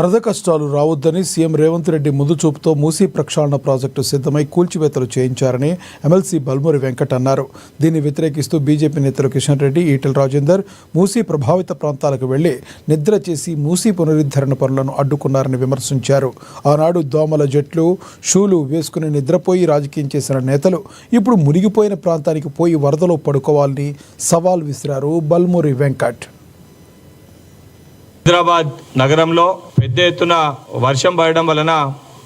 వరద కష్టాలు రావద్దని సీఎం రేవంత్ రెడ్డి ముందు చూపుతో మూసీ ప్రక్షాళన ప్రాజెక్టు సిద్ధమై కూల్చివేతలు చేయించారని ఎమ్మెల్సీ బల్మూరి వెంకట్ అన్నారు. దీన్ని వ్యతిరేకిస్తూ బీజేపీ నేతలు కిషన్ రెడ్డి, ఈటెల రాజేందర్ మూసీ ప్రభావిత ప్రాంతాలకు వెళ్లి నిద్ర చేసి మూసీ పునరుద్ధరణ పనులను అడ్డుకున్నారని విమర్శించారు. ఆనాడు దోమల జట్లు, షూలు వేసుకుని నిద్రపోయి రాజకీయం చేసిన నేతలు ఇప్పుడు మునిగిపోయిన ప్రాంతానికి పోయి వరదలో పడుకోవాలని సవాల్ విసిరారు బల్మూరి వెంకట్. హైదరాబాద్ నగరంలో పెద్ద ఎత్తున వర్షం పడడం వలన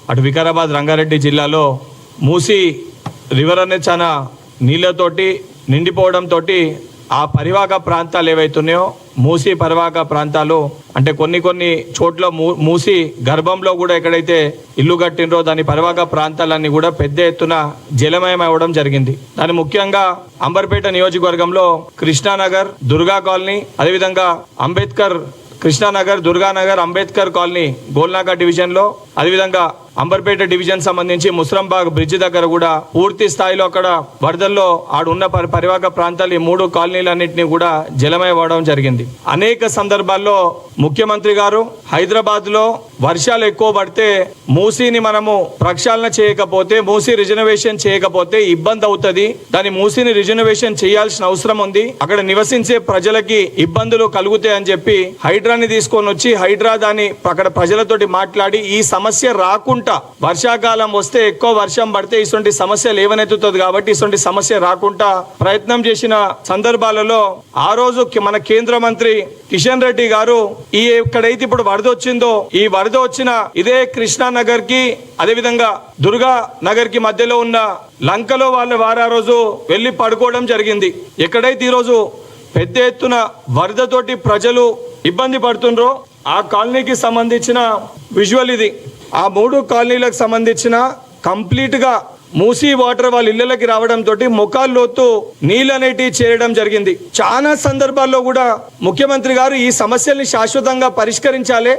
అటు వికారాబాద్, రంగారెడ్డి జిల్లాలో మూసీ రివర్ అనే చాలా నీళ్లతోటి నిండిపోవడంతో ఆ పరివాహక ప్రాంతాలు ఏవైతున్నాయో మూసీ పరివాహక ప్రాంతాలు అంటే కొన్ని చోట్ల మూసీ గర్భంలో కూడా ఎక్కడైతే ఇల్లు కట్టినరో దాని పరివాహక ప్రాంతాలన్నీ కూడా పెద్ద ఎత్తున జలమయం అవ్వడం జరిగింది. దాని ముఖ్యంగా అంబర్పేట నియోజకవర్గంలో కృష్ణానగర్, దుర్గా కాలనీ, అదేవిధంగా అంబేద్కర్ కృష్ణానగర్, దుర్గానగర్, అంబేద్కర్ కాలనీ, గోల్నాకా డివిజన్లో, అదేవిధంగా అంబర్పేట డివిజన్ సంబంధించి ముస్రంబాగ్ బ్రిడ్జ్ దగ్గర కూడా పూర్తి స్థాయిలో అక్కడ వరదల్లో ఆడున్న పరివాహక ప్రాంతాలు ఈ 3 కాలనీలన్నింటినీ కూడా జలమయమవడం జరిగింది. అనేక సందర్భాల్లో ముఖ్యమంత్రి గారు హైదరాబాద్ లో వర్షాలు ఎక్కువ పడితే మూసీని మనము ప్రక్షాళన చేయకపోతే, మూసీ రిజర్వేషన్ చేయకపోతే ఇబ్బంది అవుతుంది, దాని మూసీని రిజర్వేషన్ చేయాల్సిన అవసరం ఉంది, అక్కడ నివసించే ప్రజలకి ఇబ్బందులు కలుగుతాయి అని చెప్పి హైడ్రాని తీసుకొని వచ్చి దాన్ని అక్కడ ప్రజలతోటి మాట్లాడి ఈ సమస్య రాకుండా వర్షాకాలం వస్తే ఎక్కువ వర్షం పడితే ఇటువంటి సమస్య లేవనెత్తుతుంది కాబట్టి ఇటువంటి సమస్య రాకుండా ప్రయత్నం చేసిన సందర్భాలలో ఆ రోజు మన కేంద్ర మంత్రి కిషన్ రెడ్డి గారు ఈ ఎక్కడైతే ఇప్పుడు వరద వచ్చిందో ఈ వరద వచ్చిన ఇదే కృష్ణానగర్ కి అదేవిధంగా దుర్గా నగర్ కి మధ్యలో ఉన్న లంకలో వారు ఆ రోజు వెళ్లి పడుకోవడం జరిగింది. ఎక్కడైతే ఈరోజు పెద్ద ఎత్తున వరదతోటి ప్రజలు ఇబ్బంది పడుతుండ్రో ఆ కాలనీకి సంబంధించిన విజువల్ ఇది. ఆ 3 కాలనీలకు సంబంధించిన కంప్లీట్ గా మూసీ వాటర్ వాళ్ళ ఇళ్లకి రావడంతో ముఖాల్లోతు నీళ్ళు అనేటివి చేరడం జరిగింది. చాలా సందర్భాల్లో కూడా ముఖ్యమంత్రి గారు ఈ సమస్యల్ని శాశ్వతంగా పరిష్కరించాలి.